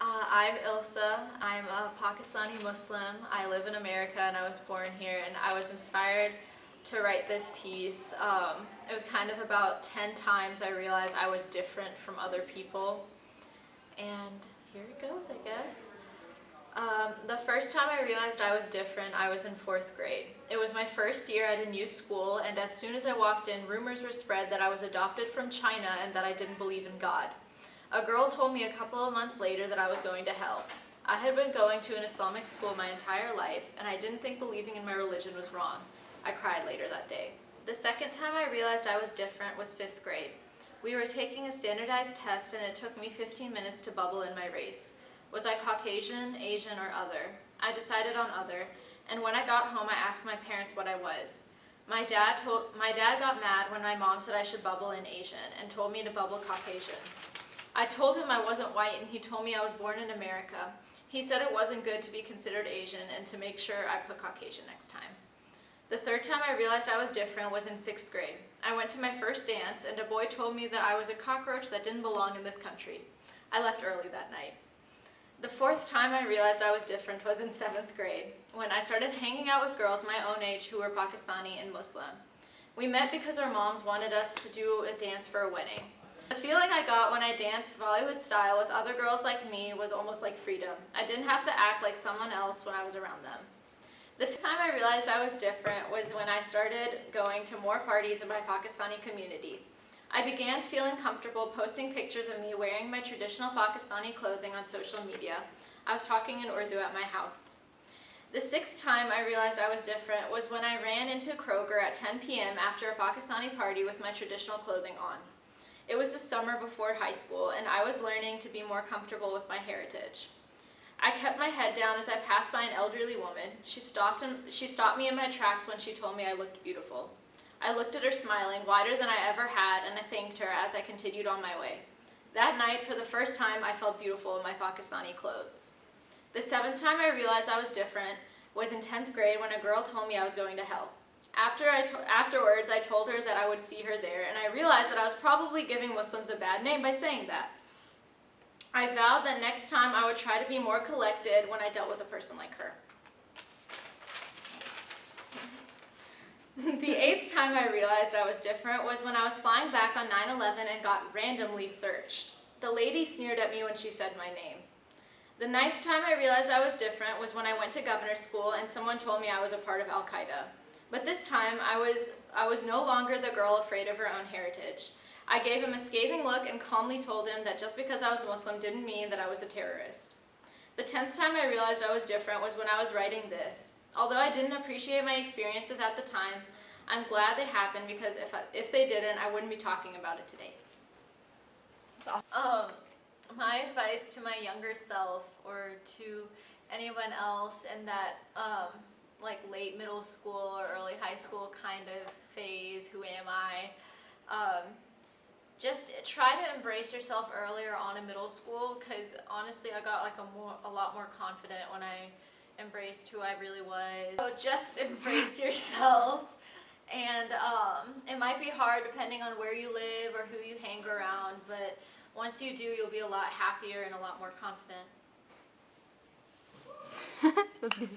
I'm Ilsa. I'm a Pakistani Muslim. I live in America and I was born here, and I was inspired to write this piece. It was kind of about 10 times I realized I was different from other people. And here it goes, I guess. The first time I realized I was different, I was in 4th grade. It was my first year at a new school, and as soon as I walked in, rumors were spread that I was adopted from China and that I didn't believe in God. A girl told me a couple of months later that I was going to hell. I had been going to an Islamic school my entire life, and I didn't think believing in my religion was wrong. I cried later that day. The second time I realized I was different was 5th grade. We were taking a standardized test, and it took me 15 minutes to bubble in my race. Was I Caucasian, Asian, or other? I decided on other, and when I got home I asked my parents what I was. My dad got mad when my mom said I should bubble in Asian and told me to bubble Caucasian. I told him I wasn't white, and he told me I was born in America. He said it wasn't good to be considered Asian and to make sure I put Caucasian next time. The third time I realized I was different was in 6th grade. I went to my first dance, and a boy told me that I was a cockroach that didn't belong in this country. I left early that night. The fourth time I realized I was different was in 7th grade, when I started hanging out with girls my own age who were Pakistani and Muslim. We met because our moms wanted us to do a dance for a wedding. The feeling I got when I danced Bollywood style with other girls like me was almost like freedom. I didn't have to act like someone else when I was around them. The fifth time I realized I was different was when I started going to more parties in my Pakistani community. I began feeling comfortable posting pictures of me wearing my traditional Pakistani clothing on social media. I was talking in Urdu at my house. The sixth time I realized I was different was when I ran into Kroger at 10 p.m. after a Pakistani party with my traditional clothing on. It was the summer before high school, and I was learning to be more comfortable with my heritage. I kept my head down as I passed by an elderly woman. She stopped me in my tracks when she told me I looked beautiful. I looked at her smiling, wider than I ever had, and I thanked her as I continued on my way. That night, for the first time, I felt beautiful in my Pakistani clothes. The seventh time I realized I was different was in 10th grade when a girl told me I was going to hell. Afterwards, I told her that I would see her there, and I realized that I was probably giving Muslims a bad name by saying that. I vowed that next time I would try to be more collected when I dealt with a person like her. The eighth time I realized I was different was when I was flying back on 9/11 and got randomly searched. The lady sneered at me when she said my name. The ninth time I realized I was different was when I went to governor's school and someone told me I was a part of Al-Qaeda. But this time I was no longer the girl afraid of her own heritage. I gave him a scathing look and calmly told him that just because I was Muslim didn't mean that I was a terrorist. The 10th time I realized I was different was when I was writing this. Although I didn't appreciate my experiences at the time, I'm glad they happened because if they didn't, I wouldn't be talking about it today. That's awesome. My advice to my younger self, or to anyone else in that like late middle school or early high school kind of phase, who am I? Just try to embrace yourself earlier on in middle school, because honestly I got like a lot more confident when I embraced who I really was. So just embrace yourself, and it might be hard depending on where you live or who you hang around, but once you do, you'll be a lot happier and a lot more confident. That's good.